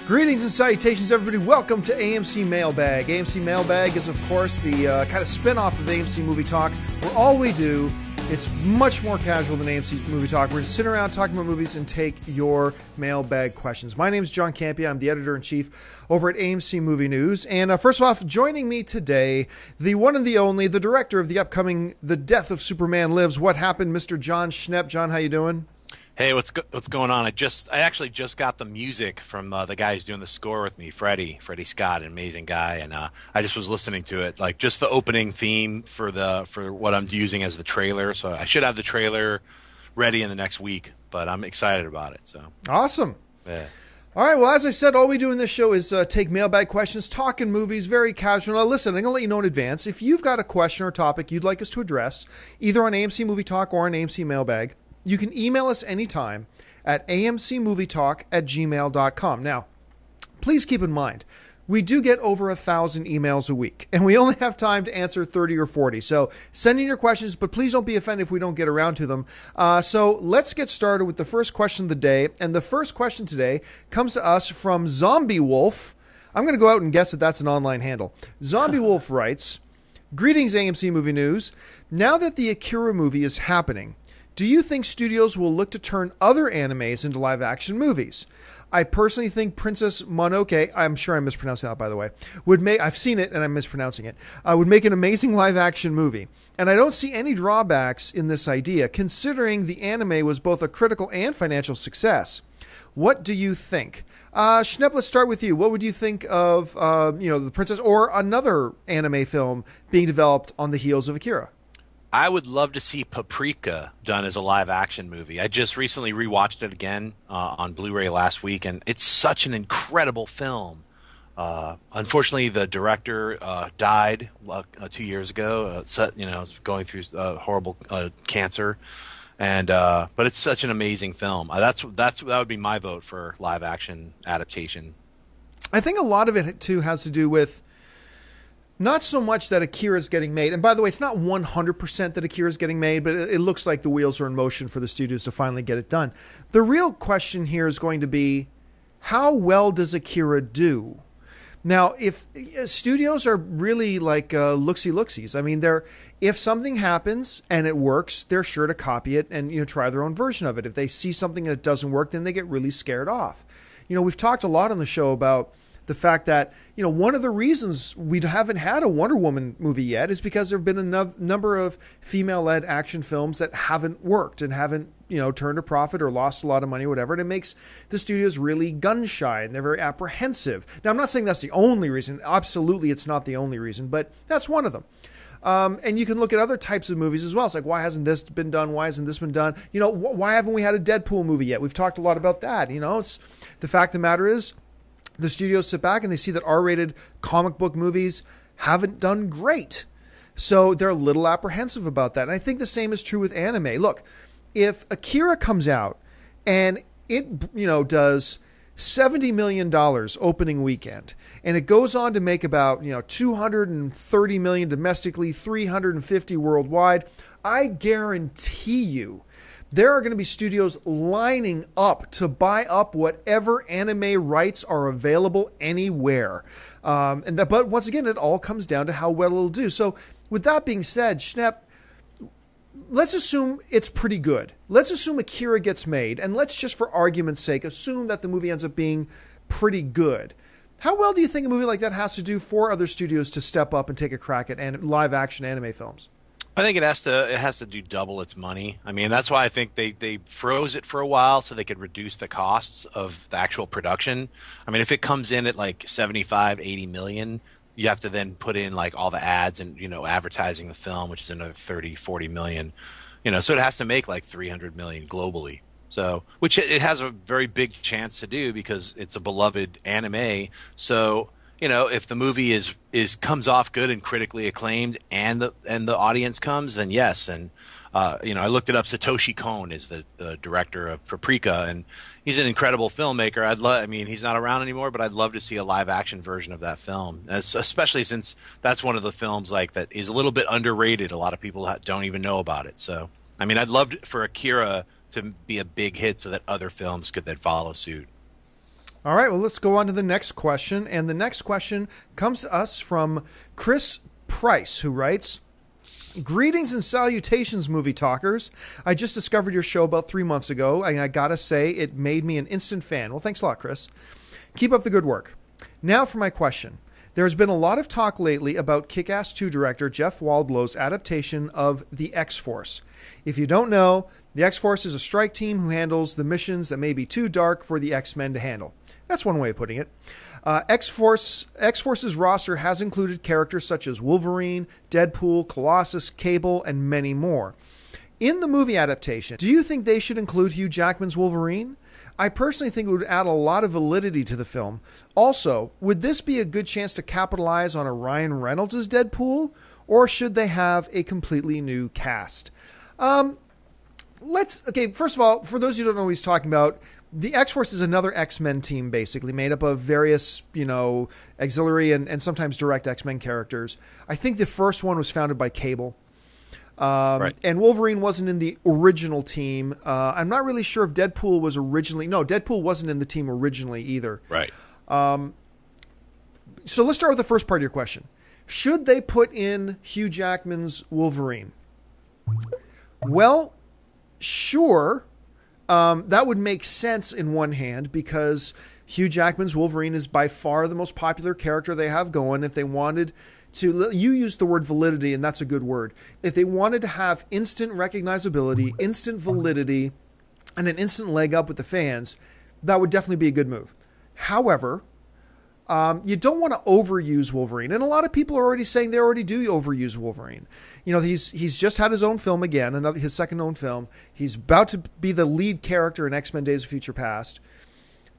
Greetings and salutations, everybody. Welcome to AMC Mail Bag. AMC Mail Bag is, of course, the kind of spin-off of AMC Movie Talk, where all we do, it's much more casual than AMC Movie Talk. We're just sitting around talking about movies and take your mailbag questions. My name is John Campia. I'm the editor-in-chief over at AMC Movie News. And first off, joining me today, the one and the only, the director of the upcoming The Death of Superman Lives, What Happened, Mr. John Schnepp. John, how you doing? Hey, what's going on? I actually just got the music from the guy who's doing the score with me, Freddie Scott, an amazing guy, and I just was listening to it, like just the opening theme for what I'm using as the trailer. So I should have the trailer ready in the next week, but I'm excited about it. So awesome. Yeah. All right, well, as I said, all we do in this show is take mailbag questions, talking movies, very casual. Now, listen, I'm going to let you know in advance, if you've got a question or topic you'd like us to address, either on AMC Movie Talk or on AMC Mailbag, you can email us anytime at amcmovietalk@gmail.com. Now, please keep in mind, we do get over 1,000 emails a week, and we only have time to answer 30 or 40. So send in your questions, but please don't be offended if we don't get around to them. So let's get started with the first question of the day. And the first question today comes to us from Zombie Wolfe. I'm going to go out and guess that that's an online handle. Zombie Wolfe writes, "Greetings, AMC Movie News. Now that the Akira movie is happening, do you think studios will look to turn other animes into live-action movies? I personally think Princess Mononoke, I'm sure I'm mispronouncing that, by the way, I've seen it and I'm mispronouncing it, would make an amazing live-action movie. And I don't see any drawbacks in this idea, considering the anime was both a critical and financial success. What do you think?" Schnepp, let's start with you. What would you think of, The Princess or another anime film being developed on the heels of Akira? I would love to see Paprika done as a live-action movie. I just recently rewatched it again on Blu-ray last week, and it's such an incredible film. Unfortunately, the director died 2 years ago. Going through horrible cancer, but it's such an amazing film. That would be my vote for live-action adaptation. I think a lot of it too has to do with not so much that Akira is getting made. And by the way, it's not 100% that Akira is getting made, but it looks like the wheels are in motion for the studios to finally get it done. The real question here is going to be, how well does Akira do? Now, if studios are really like looksy-looksies, I mean, if something happens and it works, they're sure to copy it and try their own version of it. If they see something and it doesn't work, then they get really scared off. We've talked a lot on the show about the fact that, one of the reasons we haven't had a Wonder Woman movie yet is because there have been a number of female-led action films that haven't worked and haven't, turned a profit or lost a lot of money or whatever. And it makes the studios really gun-shy and they're very apprehensive. Now, I'm not saying that's the only reason. Absolutely, it's not the only reason, but that's one of them. And you can look at other types of movies as well. It's like, why hasn't this been done? Why hasn't this been done? Why haven't we had a Deadpool movie yet? We've talked a lot about that. It's the fact of the matter is, the studios sit back and they see that R-rated comic book movies haven't done great. So they're a little apprehensive about that. And I think the same is true with anime. Look, if Akira comes out and it, does $70 million opening weekend, and it goes on to make about, $230 million domestically, $350 worldwide, I guarantee you there are going to be studios lining up to buy up whatever anime rights are available anywhere. But once again, it all comes down to how well it'll do. So with that being said, Schnepp, let's assume it's pretty good. Let's assume Akira gets made, and let's just for argument's sake assume that the movie ends up being pretty good. How well do you think a movie like that has to do for other studios to step up and take a crack at live-action anime films? I think it has to do double its money. I mean, that's why I think they froze it for a while so they could reduce the costs of the actual production. I mean, if it comes in at like 75, 80 million, you have to then put in like all the ads and, advertising the film, which is another 30, 40 million, so it has to make like 300 million globally. So, which it has a very big chance to do because it's a beloved anime. So, if the movie comes off good and critically acclaimed, and the audience comes, then yes. And I looked it up. Satoshi Kon is the director of Paprika, and he's an incredible filmmaker. He's not around anymore, but I'd love to see a live action version of that film, especially since that's one of the films like that is a little bit underrated. A lot of people don't even know about it. So, I'd love for Akira to be a big hit so that other films could then follow suit. All right, well, let's go on to the next question. And the next question comes to us from Chris Price, who writes, "Greetings and salutations, movie talkers. I just discovered your show about 3 months ago, and I gotta say, it made me an instant fan." Well, thanks a lot, Chris. Keep up the good work. Now for my question. There has been a lot of talk lately about Kick-Ass 2 director Jeff Wadlow's adaptation of the X-Force. If you don't know, the X-Force is a strike team who handles the missions that may be too dark for the X-Men to handle. That's one way of putting it. X-Force's roster has included characters such as Wolverine, Deadpool, Colossus, Cable, and many more. In the movie adaptation, do you think they should include Hugh Jackman's Wolverine? I personally think it would add a lot of validity to the film. Also, would this be a good chance to capitalize on a Ryan Reynolds' Deadpool, or should they have a completely new cast? First of all, for those who don't know what he's talking about, the X-Force is another X-Men team, basically, made up of various, auxiliary and sometimes direct X-Men characters. I think the first one was founded by Cable. Right. And Wolverine wasn't in the original team. I'm not really sure if Deadpool was originally... No, Deadpool wasn't in the team originally either. Right. So let's start with the first part of your question. Should they put in Hugh Jackman's Wolverine? Well, sure. That would make sense in one hand because Hugh Jackman's Wolverine is by far the most popular character they have going. If they wanted to, you used the word validity, and that's a good word. If they wanted to have instant recognizability, instant validity, and an instant leg up with the fans, that would definitely be a good move. However, you don't want to overuse Wolverine. And a lot of people are already saying they already do overuse Wolverine. He's just had his own film again, his second own film. He's about to be the lead character in X-Men Days of Future Past.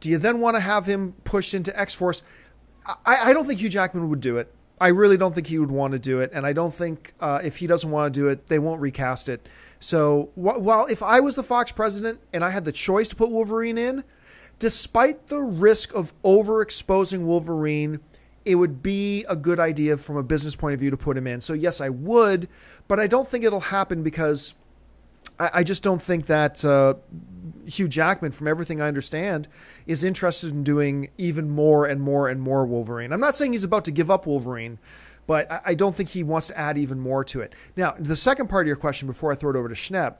Do you then want to have him pushed into X-Force? I don't think Hugh Jackman would do it. I really don't think he would want to do it. And I don't think if he doesn't want to do it, they won't recast it. So while if I was the Fox president and I had the choice to put Wolverine in, despite the risk of overexposing Wolverine, it would be a good idea from a business point of view to put him in. So yes, I would, but I don't think it'll happen because I just don't think that Hugh Jackman, from everything I understand, is interested in doing even more and more and more Wolverine. I'm not saying he's about to give up Wolverine, but I don't think he wants to add even more to it. Now, the second part of your question before I throw it over to Schnepp,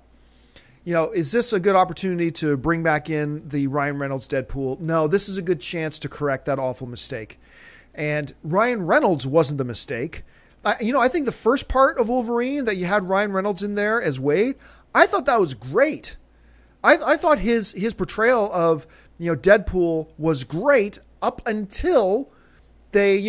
is this a good opportunity to bring back in the Ryan Reynolds Deadpool? No, this is a good chance to correct that awful mistake. And Ryan Reynolds wasn't the mistake. I think the first part of Wolverine that you had Ryan Reynolds in there as Wade, I thought that was great. I thought his portrayal of Deadpool was great up until they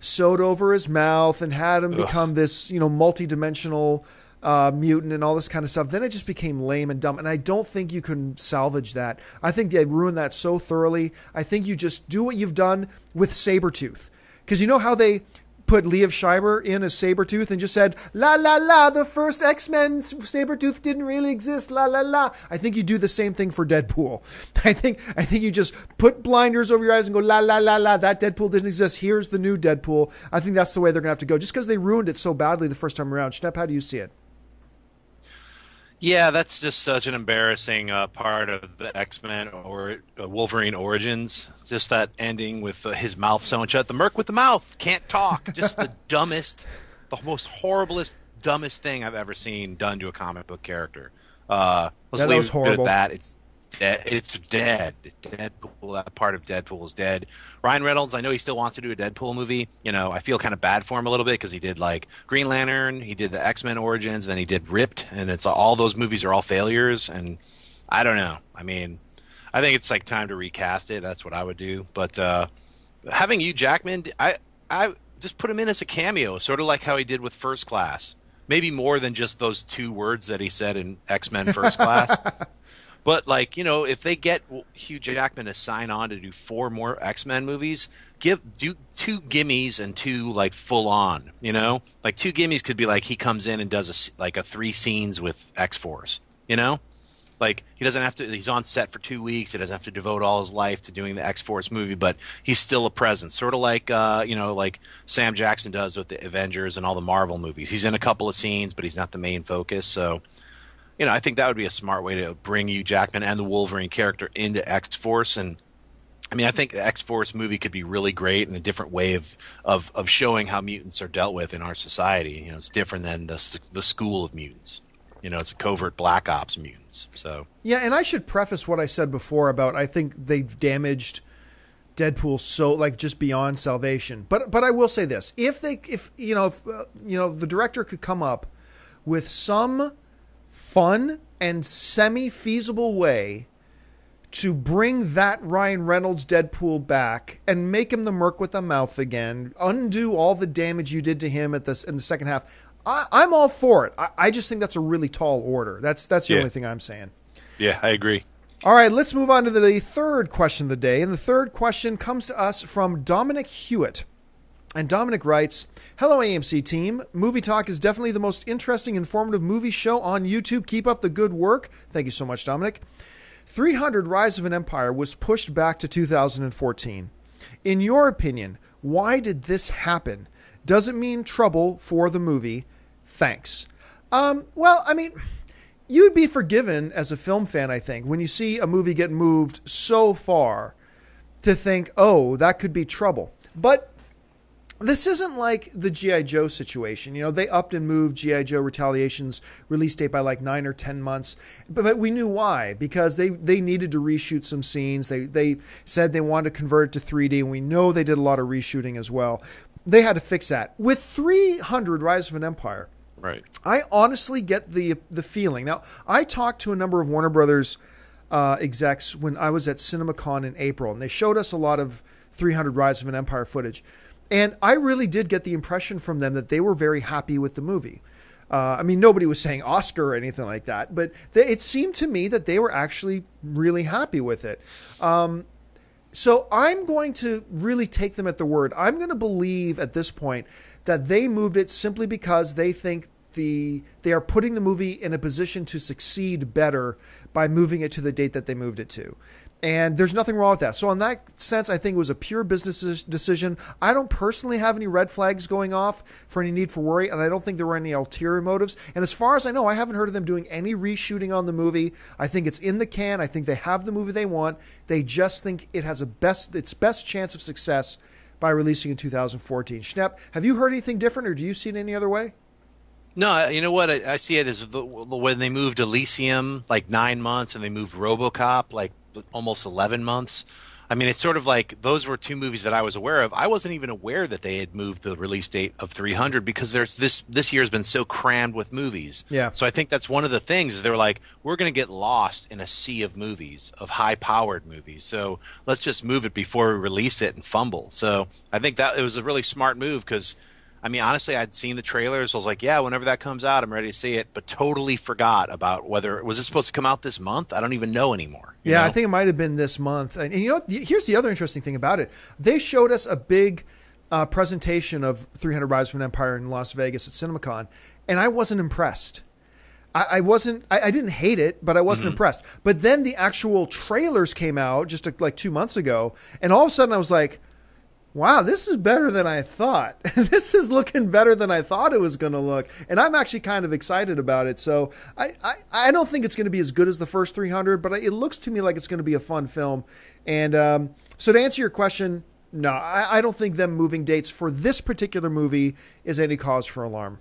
sewed over his mouth and had him become this multi-dimensional mutant and all this kind of stuff. Then it just became lame and dumb, and I don't think you can salvage that. I think they ruined that so thoroughly. I think you just do what you've done with Sabretooth, because you know how they put Liev Schreiber in as Sabretooth and just said, la la la, the first X-Men Sabretooth didn't really exist, la la la. I think you do the same thing for Deadpool. I think you just put blinders over your eyes and go, la la la la, that Deadpool didn't exist, here's the new Deadpool. I think that's the way they're going to have to go, just because they ruined it so badly the first time around. Schnepp, how do you see it? Yeah, that's just such an embarrassing part of the X-Men or Wolverine Origins. Just that ending with his mouth sewn shut. The merc with the mouth can't talk. Just the dumbest, the most horriblest, dumbest thing I've ever seen done to a comic book character. Let's leave it at that. It's dead. It's dead. Deadpool, that part of Deadpool is dead. Ryan Reynolds, I know he still wants to do a Deadpool movie. I feel kind of bad for him a little bit because he did like Green Lantern, he did the X-Men Origins, and then he did Ripped, and it's all those movies are all failures. And I don't know. I mean, I think it's like time to recast it. That's what I would do. But having Hugh Jackman, I just put him in as a cameo, sort of like how he did with First Class. Maybe more than just those 2 words that he said in X-Men First Class. But, if they get Hugh Jackman to sign on to do 4 more X-Men movies, do 2 gimmies and 2, full-on, Like, 2 gimmies could be, he comes in and does, a 3 scenes with X-Force, Like, he doesn't have to – he's on set for 2 weeks. He doesn't have to devote all his life to doing the X-Force movie, but he's still a presence, sort of like, like Sam Jackson does with the Avengers and all the Marvel movies. He's in a couple of scenes, but he's not the main focus, so – I think that would be a smart way to bring Hugh Jackman and the Wolverine character into X-Force and I mean, I think the XForce movie could be really great and a different way of showing how mutants are dealt with in our society. You know, it's different than the school of mutants. You know, it's a covert black ops mutants. So yeah, and I should preface what I said before about I think they've damaged Deadpool so like just beyond salvation. But I will say this: if the director could come up with some fun and semi-feasible way to bring that Ryan Reynolds Deadpool back and make him the merc with the mouth again, undo all the damage you did to him in the second half, I'm all for it. I just think that's a really tall order. That's the only thing I'm saying. Yeah, I agree. All right, let's move on to the third question of the day. And the third question comes to us from Dominic Hewitt. And Dominic writes, "Hello, AMC team. Movie Talk is definitely the most interesting, informative movie show on YouTube. Keep up the good work." Thank you so much, Dominic. 300 Rise of an Empire was pushed back to 2014. In your opinion, why did this happen? Does it mean trouble for the movie? Thanks. Well, I mean, you'd be forgiven as a film fan, I think, when you see a movie get moved so far to think, oh, that could be trouble. But this isn't like the G.I. Joe situation. You know, they upped and moved G.I. Joe Retaliation's release date by like 9 or 10 months. But we knew why, because they needed to reshoot some scenes. They said they wanted to convert it to 3D, and we know they did a lot of reshooting as well. They had to fix that. With 300 Rise of an Empire, right? I honestly get the feeling. Now, I talked to a number of Warner Brothers execs when I was at CinemaCon in April, and they showed us a lot of 300 Rise of an Empire footage. And I really did get the impression from them that they were very happy with the movie. I mean, nobody was saying Oscar or anything like that, but it seemed to me that they were actually really happy with it. So I'm going to really take them at their word. I'm going to believe at this point that they moved it simply because they think they are putting the movie in a position to succeed better by moving it to the date that they moved it to. And there's nothing wrong with that. So in that sense, I think it was a pure business decision. I don't personally have any red flags going off for any need for worry, and I don't think there were any ulterior motives. And as far as I know, I haven't heard of them doing any reshooting on the movie. I think it's in the can. I think they have the movie they want. They just think it has its best chance of success by releasing in 2014. Schnepp, have you heard anything different, or do you see it any other way? No, you know what? I see it as when they moved Elysium like 9 months, and they moved RoboCop like almost 11 months. I mean, it's sort of like those were two movies that I was aware of. I wasn't even aware that they had moved the release date of 300 because there's this year has been so crammed with movies. Yeah. So I think that's one of the things. They're like, we're going to get lost in a sea of movies, of high-powered movies. So let's just move it before we release it and fumble. So I think that it was a really smart move because, I mean, honestly, I'd seen the trailers. I was like, yeah, whenever that comes out, I'm ready to see it, but totally forgot about whether was it supposed to come out this month? I don't even know anymore. Yeah, I think it might have been this month. And you know, here's the other interesting thing about it. They showed us a big presentation of 300 Rise of an Empire in Las Vegas at CinemaCon, and I wasn't impressed. I didn't hate it, but I wasn't impressed. But then the actual trailers came out just like 2 months ago, and all of a sudden I was like, wow, this is better than I thought. This is looking better than I thought it was going to look. And I'm actually kind of excited about it. So I don't think it's going to be as good as the first 300, but it looks to me like it's going to be a fun film. And so to answer your question, no, I don't think them moving dates for this particular movie is any cause for alarm.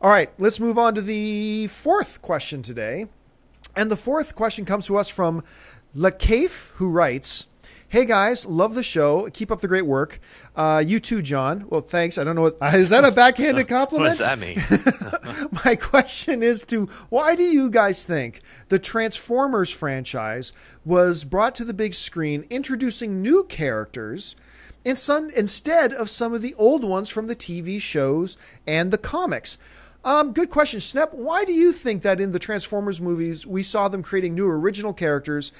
All right, let's move on to the fourth question today. And the fourth question comes to us from LaCafe, who writes, "Hey guys, love the show. Keep up the great work. You too, John." Well, thanks. I don't know is that a backhanded compliment? What does that mean? My question is why do you guys think the Transformers franchise was brought to the big screen, introducing new characters instead of some of the old ones from the TV shows and the comics? Good question, Snep. Why do you think that in the Transformers movies we saw them creating new original characters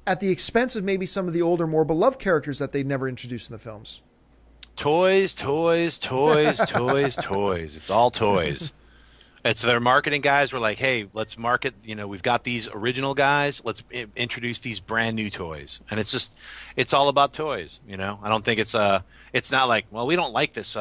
at the expense of maybe some of the older, more beloved characters that they never introduced in the films? Toys, toys, toys, toys, toys. It's all toys. And so their marketing guys were like, "Hey, let's market. We've got these original guys. Let's introduce these brand new toys." And it's all about toys. I don't think it's not like, well, we don't like this.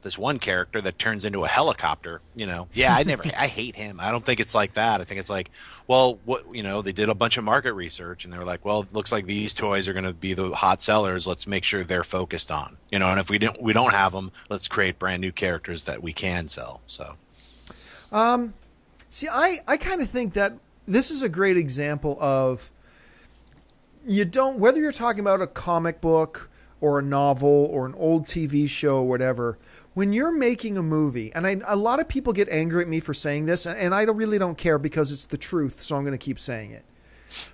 This one character that turns into a helicopter. Yeah, I hate him. I don't think it's like that. I think it's like, well, they did a bunch of market research and they were like, well, it looks like these toys are going to be the hot sellers. Let's make sure they're focused on. And if we don't have them, let's create brand new characters that we can sell. So. See, I kind of think that this is a great example of whether you're talking about a comic book or a novel or an old TV show or whatever, when you're making a movie, and a lot of people get angry at me for saying this, and I really don't care because it's the truth, so I'm going to keep saying it.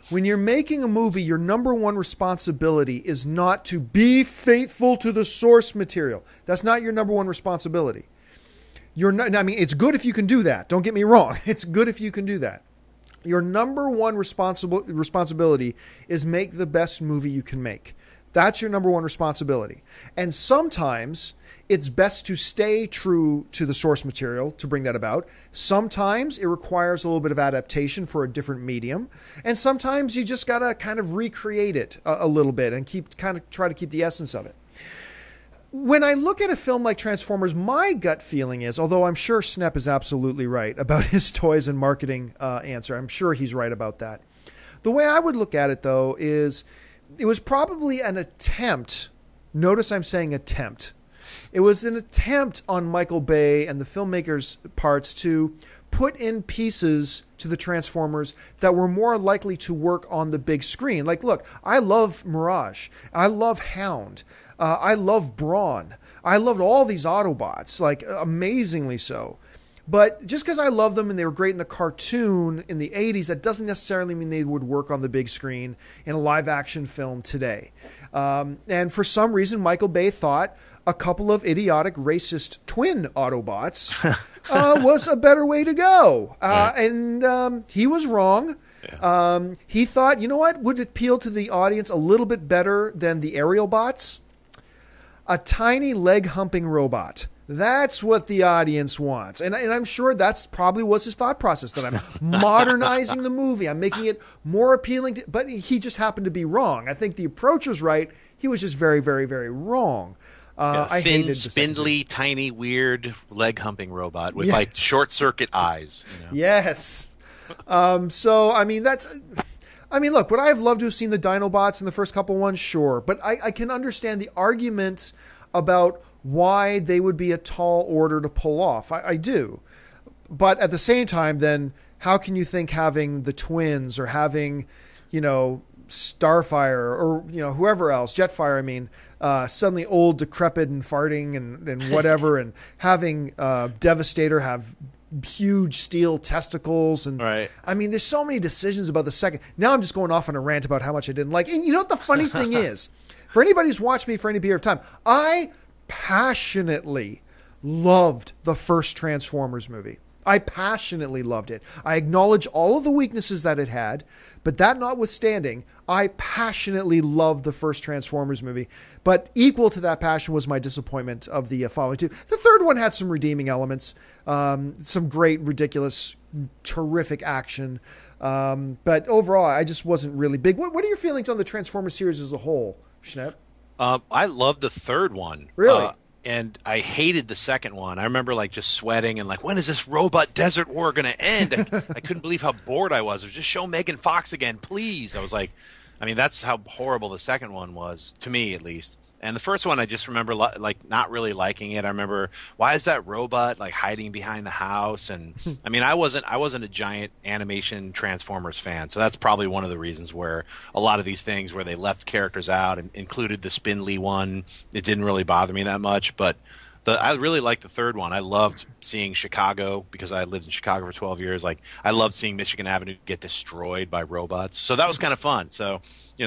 When you're making a movie, your number one responsibility is not to be faithful to the source material. That's not your number one responsibility. It's good if you can do that. Don't get me wrong. It's good if you can do that. Your number one responsibility is make the best movie you can make. That's your number one responsibility. And sometimes it's best to stay true to the source material to bring that about. Sometimes it requires a little bit of adaptation for a different medium. And sometimes you just got to kind of recreate it a little bit and try to keep the essence of it. When I look at a film like Transformers, my gut feeling is, although I'm sure Snepp is absolutely right about his toys and marketing answer, I'm sure he's right about that. The way I would look at it, though, is it was probably an attempt. Notice I'm saying attempt. It was an attempt on Michael Bay and the filmmakers' parts to put in pieces to the Transformers that were more likely to work on the big screen. Like, look, I love Mirage. I love Hound. I love Brawn. I loved all these Autobots, like amazingly so. But just because I love them and they were great in the cartoon in the 80s, that doesn't necessarily mean they would work on the big screen in a live-action film today. And for some reason, Michael Bay thought a couple of idiotic, racist twin Autobots was a better way to go. And he was wrong. Yeah. He thought, you know what would appeal to the audience a little bit better than the aerial bots? A tiny leg-humping robot. That's what the audience wants. And I'm sure that's probably was his thought process, that I'm modernizing the movie. I'm making it more appealing. But he just happened to be wrong. I think the approach was right. He was just very, very, very wrong. I thin, hated spindly, tiny, weird leg-humping robot with like short-circuit eyes. Yes. Look, would I have loved to have seen the Dinobots in the first couple ones? Sure. But I can understand the argument about why they would be a tall order to pull off. I do. But at the same time, then, how can you think having the twins or having, Starfire or, whoever else, Jetfire, suddenly old, decrepit, and farting and whatever, and having Devastator have huge steel testicles, and right. There's so many decisions about the second. Now I'm just going off on a rant about how much I didn't like. And you know what the funny thing is? For anybody who's watched me for any period of time, I passionately loved the first Transformers movie. I passionately loved it. I acknowledge all of the weaknesses that it had, but that notwithstanding, I passionately loved the first Transformers movie. But equal to that passion was my disappointment of the following two. The third one had some redeeming elements, some great, ridiculous, terrific action. But overall, I just wasn't really big. What are your feelings on the Transformers series as a whole, Schnepp? I loved the third one. Really? And I hated the second one. I remember just sweating and when is this robot desert war going to end? I couldn't believe how bored I was. It was just show Megan Fox again, please. I was like, that's how horrible the second one was, to me at least. And the first one, I just remember not really liking it. I remember, why is that robot hiding behind the house? And I wasn't a giant animation Transformers fan, so that's probably one of the reasons where a lot of these things where they left characters out and included the spindly one, it didn't really bother me that much. But I really liked the third one. I loved seeing Chicago because I lived in Chicago for 12 years. I loved seeing Michigan Avenue get destroyed by robots. So that was kind of fun. So,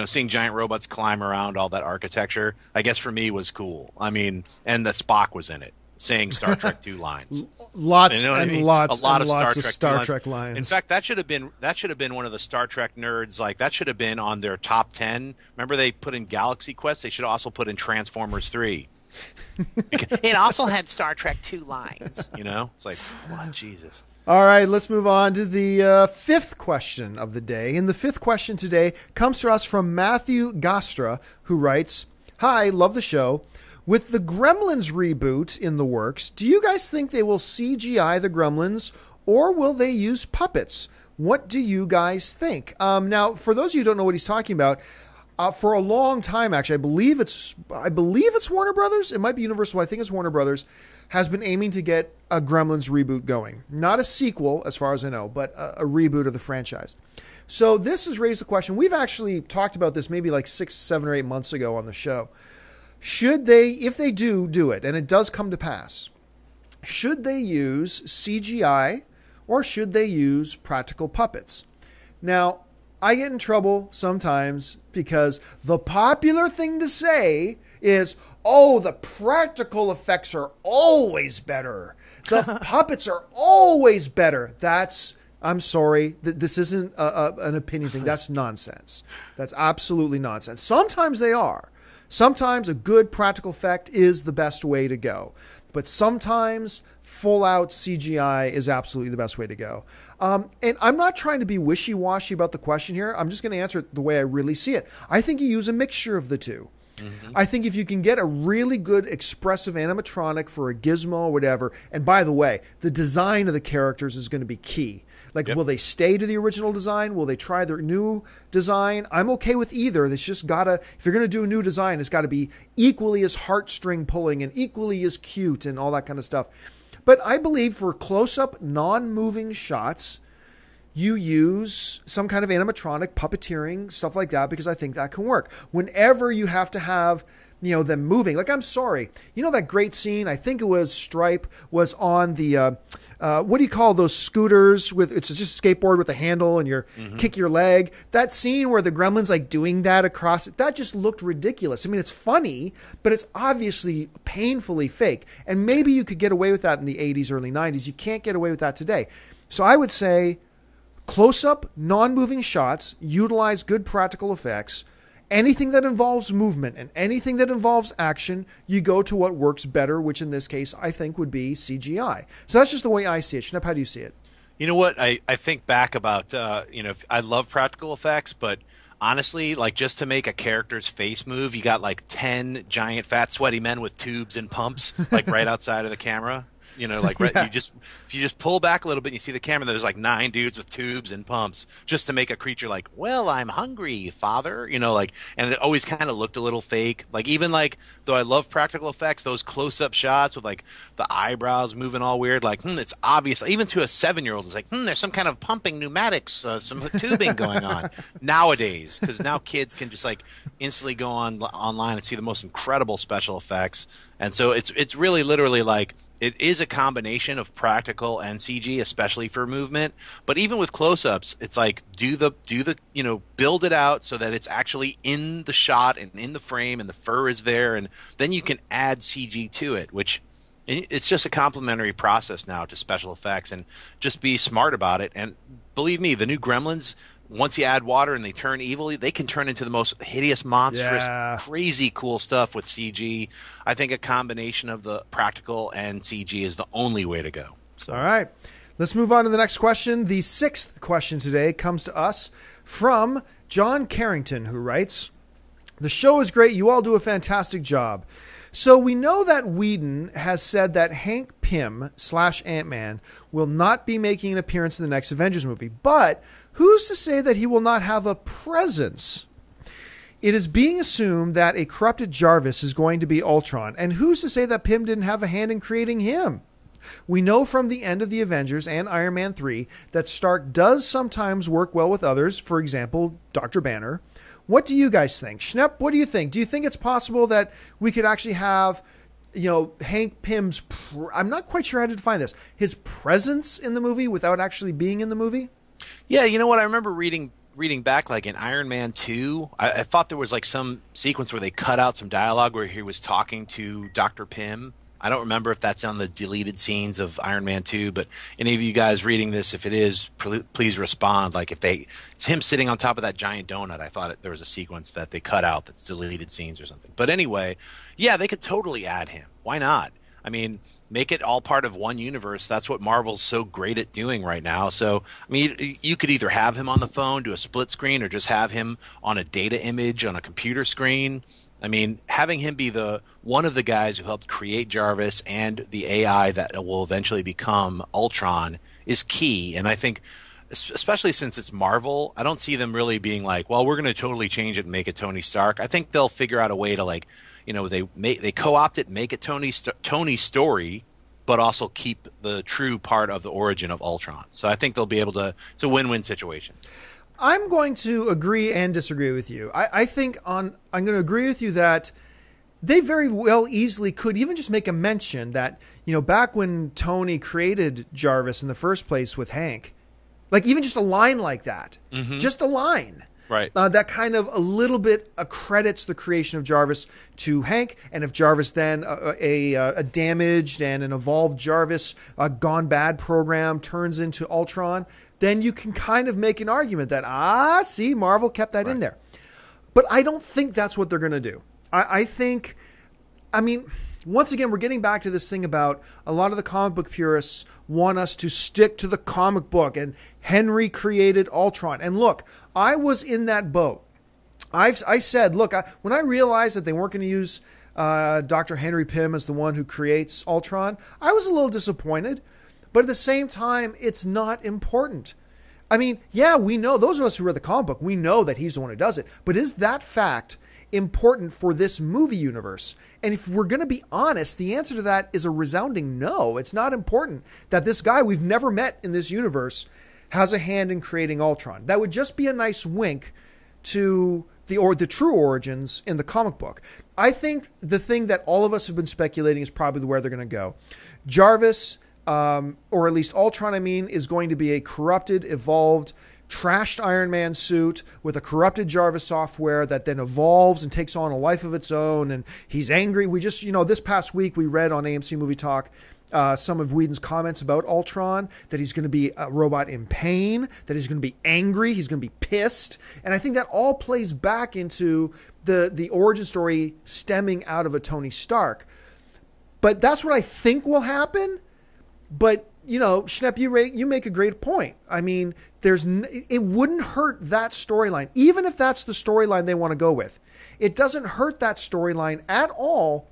seeing giant robots climb around all that architecture, I guess for me was cool. And that Spock was in it, saying Star Trek 2 lines. Lots a and lot of of Star Trek lines. In fact, that should have been one of the Star Trek nerds. That should have been on their top 10. Remember they put in Galaxy Quest? They should also put in Transformers 3. It also had Star Trek 2 lines. It's like, what? Jesus. All right, let's move on to the fifth question of the day. And the fifth question today comes to us from Matthew Gastra, who writes, "Hi, love the show. With the Gremlins reboot in the works, do you guys think they will CGI the Gremlins or will they use puppets? What do you guys think?" Now, for those of you who don't know what he's talking about, for a long time, actually, I believe it's Warner Brothers. It might be Universal. I think it's Warner Brothers. Has been aiming to get a Gremlins reboot going. Not a sequel, as far as I know, but a reboot of the franchise. So this has raised the question. We've actually talked about this maybe like 6, 7, or 8 months ago on the show. Should they, if they do it, and it does come to pass, should they use CGI or should they use practical puppets? Now, I get in trouble sometimes because the popular thing to say is, oh, the practical effects are always better. The puppets are always better. I'm sorry, this isn't an opinion thing. That's nonsense. That's absolutely nonsense. Sometimes they are. Sometimes a good practical effect is the best way to go. But sometimes full-out CGI is absolutely the best way to go. And I'm not trying to be wishy-washy about the question here. I'm just going to answer it the way I really see it. I think you use a mixture of the two. Mm-hmm. I think if you can get a really good expressive animatronic for a gizmo or whatever, and by the way, the design of the characters is going to be key. Like, Will they stay to the original design? Will they try their new design? I'm okay with either. It's just gotta, if you're going to do a new design, it's got to be equally as heartstring pulling and equally as cute and all that kind of stuff. But I believe for close-up, non-moving shots, you use some kind of animatronic puppeteering, stuff like that, because I think that can work. Whenever you have to have, them moving. Like, I'm sorry. That great scene, I think it was Stripe, was on the, what do you call those scooters with, it's just a skateboard with a handle and kick your leg. That scene where the Gremlins like doing that across it, that just looked ridiculous. I mean, it's funny, but it's obviously painfully fake. And maybe you could get away with that in the 80s, early 90s. You can't get away with that today. So I would say close-up, non-moving shots, utilize good practical effects. Anything that involves movement and anything that involves action, you go to what works better, which in this case, I think would be CGI. So that's just the way I see it. Schnepp, how do you see it? You know what? I think back about, I love practical effects, but honestly, like just to make a character's face move, you got like 10 giant fat sweaty men with tubes and pumps, like right outside of the camera. Yeah. If you just pull back a little bit and you see the camera, there's like 9 dudes with tubes and pumps just to make a creature like, well, I'm hungry, father, and it always kind of looked a little fake. Like, even like, though I love practical effects, those close-up shots with like the eyebrows moving all weird, like, it's obvious, even to a 7-year-old, it's like, there's some kind of pumping pneumatics, some tubing going on nowadays, because now kids can just like instantly go online and see the most incredible special effects. And so it's really literally like, it is a combination of practical and CG, especially for movement. But even with close-ups, it's like build it out so that it's actually in the shot and in the frame and the fur is there, and then you can add CG to it, which it's just a complementary process now to special effects, and just be smart about it. And believe me, the new Gremlins, once you add water and they turn evil, they can turn into the most hideous, monstrous, crazy cool stuff with CG. I think a combination of the practical and CG is the only way to go. So. All right. Let's move on to the next question. The sixth question today comes to us from John Carrington, who writes, "The show is great. You all do a fantastic job. So we know that Whedon has said that Hank Pym / AntMan will not be making an appearance in the next Avengers movie, but who's to say that he will not have a presence? It is being assumed that a corrupted Jarvis is going to be Ultron, and who's to say that Pym didn't have a hand in creating him? We know from the end of the Avengers and Iron Man 3 that Stark does sometimes work well with others, for example, Dr. Banner. What do you guys think? Schnepp, what do you think? Do you think it's possible that we could actually have, Hank Pym's, I'm not quite sure how to define this, his presence in the movie without actually being in the movie? Yeah, you know what? I remember reading back, like in Iron Man 2, I thought there was like some sequence where they cut out some dialogue where he was talking to Dr. Pym. I don't remember if that's on the deleted scenes of Iron Man 2, but any of you guys reading this, if it is, please respond. Like it's him sitting on top of that giant donut. I thought there was a sequence that they cut out that's deleted scenes or something. But anyway, yeah, they could totally add him. Why not? I mean, make it all part of one universe. That's what Marvel's so great at doing right now. So, I mean, you could either have him on the phone, do a split screen, or just have him on a data image on a computer screen. I mean, having him be one of the guys who helped create Jarvis and the AI that will eventually become Ultron is key. And I think, especially since it's Marvel, I don't see them really being like, well, we're going to totally change it and make it Tony Stark. I think they'll figure out a way to, like, you know, they co-opt it, make it Tony's story, but also keep the true part of the origin of Ultron. So I think they'll be able to. It's a win-win situation. I'm going to agree and disagree with you. I think I'm going to agree with you that they very well easily could even just make a mention that, you know, back when Tony created Jarvis in the first place with Hank, like even just a line like that, just a line. Right. That kind of a little bit accredits the creation of Jarvis to Hank. And if Jarvis then, a damaged and an evolved Jarvis, gone bad program turns into Ultron, then you can kind of make an argument that, see, Marvel kept that in there. But I don't think that's what they're going to do. I think, I mean, once again, we're getting back to this thing about a lot of the comic book purists want us to stick to the comic book, and Henry created Ultron. And look, I was in that boat. I said, look, when I realized that they weren't going to use Dr. Henry Pym as the one who creates Ultron, I was a little disappointed. But at the same time, it's not important. I mean, yeah, we know, those of us who read the comic book, we know that he's the one who does it. But is that fact important for this movie universe? And if we're going to be honest, the answer to that is a resounding no. It's not important that this guy we've never met in this universe has a hand in creating Ultron. That would just be a nice wink to the true origins in the comic book. I think the thing that all of us have been speculating is probably where they're going to go. Jarvis, or at least Ultron, is going to be a corrupted, evolved, trashed Iron Man suit with a corrupted Jarvis software that then evolves and takes on a life of its own. And he's angry. We just, this past week we read on AMC Movie Talk some of Whedon's comments about Ultron, that he's going to be a robot in pain, that he's going to be angry, he's going to be pissed. And I think that all plays back into the origin story stemming out of a Tony Stark. But that's what I think will happen. But, Schnepp, you make a great point. I mean, it wouldn't hurt that storyline, even if that's the storyline they want to go with. It doesn't hurt that storyline at all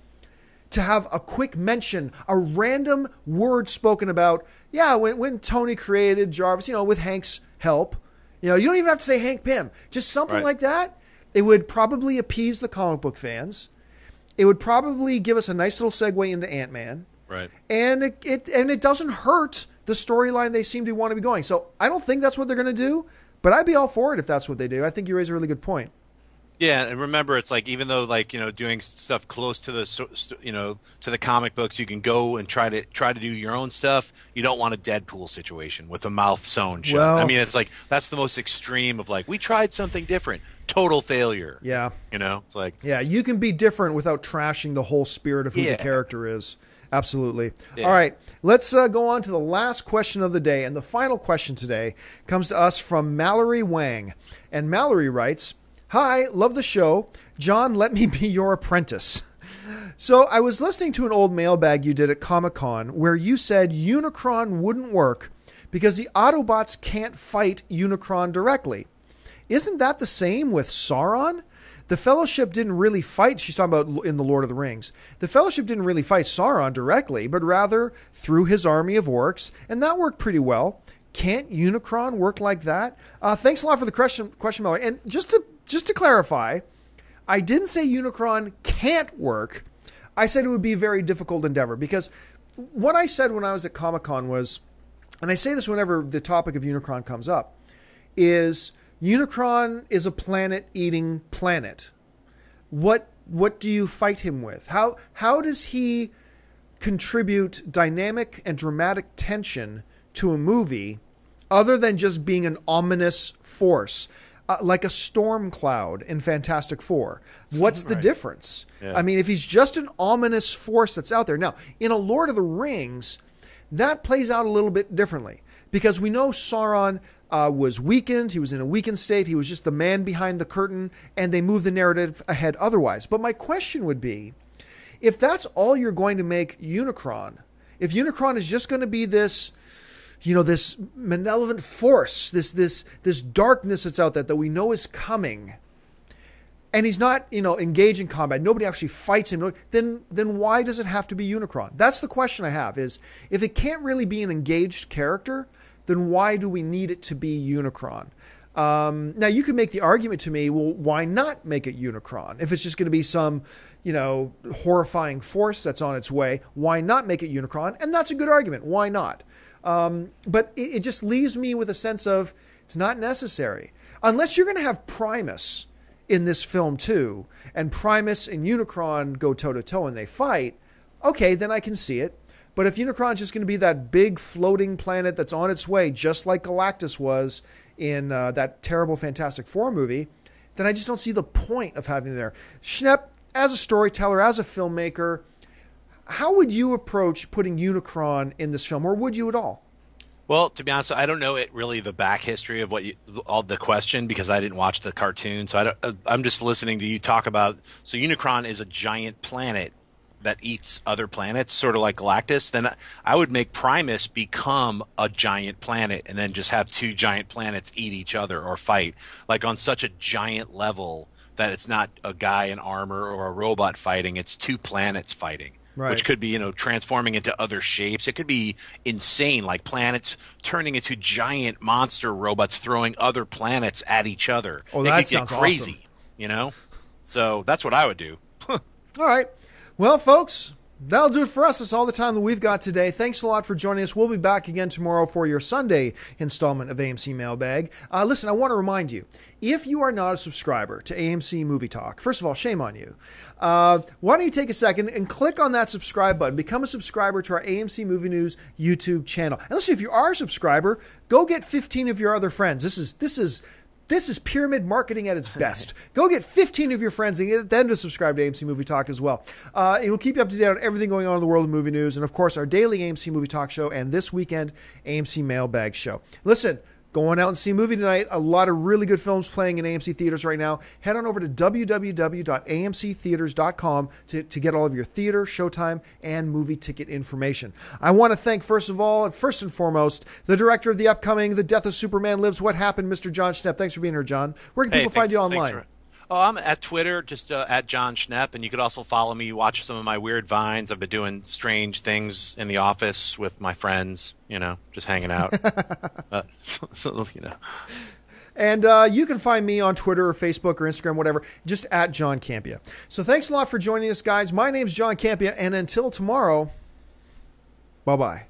to have a quick mention, a random word spoken about, when Tony created Jarvis, with Hank's help. You don't even have to say Hank Pym. Just something like that. It would probably appease the comic book fans. It would probably give us a nice little segue into AntMan. Right. And it doesn't hurt the storyline they seem to want to be going. So I don't think that's what they're going to do, but I'd be all for it if that's what they do. I think you raise a really good point. Yeah, and remember, it's like, even though, like, doing stuff close to the to the comic books, you can go and try to do your own stuff. You don't want a Deadpool situation with a mouth sewn shut. Well, it's like, that's the most extreme of, like, we tried something different, total failure. Yeah, it's like, yeah, you can be different without trashing the whole spirit of who the character is. Absolutely. Yeah. All right, let's go on to the last question of the day, and the final question today comes to us from Mallory Wang, and Mallory writes, "Hi, love the show. John, let me be your apprentice. So I was listening to an old mailbag you did at Comic-Con where you said Unicron wouldn't work because the Autobots can't fight Unicron directly. Isn't that the same with Sauron? The Fellowship didn't really fight," she's talking about in The Lord of the Rings, "the Fellowship didn't really fight Sauron directly, but rather through his army of orcs, and that worked pretty well. Can't Unicron work like that?" Thanks a lot for the question, Mallory. And just to clarify, I didn't say Unicron can't work. I said it would be a very difficult endeavor, because what I said when I was at Comic-Con was, and I say this whenever the topic of Unicron comes up, is Unicron is a planet-eating planet. What do you fight him with? How does he contribute dynamic and dramatic tension to a movie other than just being an ominous force? Like a storm cloud in Fantastic Four. What's the difference? Yeah. If he's just an ominous force that's out there. Now, in a Lord of the Rings, that plays out a little bit differently, because we know Sauron was weakened. He was in a weakened state. He was just the man behind the curtain, and they moved the narrative ahead otherwise. But my question would be, if that's all you're going to make Unicron, if Unicron is just going to be this, this malevolent force, this darkness that's out there that we know is coming, and he's not, engaged in combat, nobody actually fights him, then why does it have to be Unicron? That's the question I have, is if it can't really be an engaged character, then why do we need it to be Unicron? Now, you could make the argument to me, well, why not make it Unicron? If it's just going to be some, horrifying force that's on its way, why not make it Unicron? And that's a good argument. Why not? But it just leaves me with a sense of it's not necessary. Unless you're going to have Primus in this film too, and Primus and Unicron go toe-to-toe and they fight, okay, then I can see it. But if Unicron's just going to be that big floating planet that's on its way, just like Galactus was in that terrible Fantastic Four movie, then I just don't see the point of having it there. Schnepp, as a storyteller, as a filmmaker, how would you approach putting Unicron in this film, or would you at all? Well, to be honest, I don't know really the back history of all the question, because I didn't watch the cartoon. So I'm just listening to you talk about. So Unicron is a giant planet that eats other planets, sort of like Galactus. Then I would make Primus become a giant planet, and then just have two giant planets eat each other or fight, like on such a giant level that it's not a guy in armor or a robot fighting; it's two planets fighting. Right. Which could be, transforming into other shapes. It could be insane, like planets turning into giant monster robots throwing other planets at each other. Oh, that sounds crazy, awesome. So that's what I would do. All right. Well, folks, that'll do it for us. That's all the time that we've got today. Thanks a lot for joining us. We'll be back again tomorrow for your Sunday installment of AMC Mail Bag. Listen, I want to remind you, if you are not a subscriber to AMC Movie Talk, first of all, shame on you. Why don't you take a second and click on that subscribe button, become a subscriber to our AMC Movie News YouTube channel. And listen, if you are a subscriber, go get 15 of your other friends. This is pyramid marketing at its best. Go get 15 of your friends and get them to subscribe to AMC Movie Talk as well. It will keep you up to date on everything going on in the world of movie news, and of course our daily AMC Movie Talk show, and this weekend AMC Mailbag show. Listen, going out and see a movie tonight. A lot of really good films playing in AMC theaters right now. Head on over to www.amctheaters.com to get all of your theater, showtime, and movie ticket information. I want to thank, first and foremost, the director of the upcoming The Death of Superman Lives, What Happened, Mr. John Schnepp. Thanks for being here, John. Where can people find you online? I'm at Twitter, just at John Schnepp, and you could also follow me, watch some of my weird vines. I've been doing strange things in the office with my friends, just hanging out. And you can find me on Twitter or Facebook or Instagram, whatever, just at John Campia. So thanks a lot for joining us, guys. My name's John Campia, and until tomorrow, bye-bye.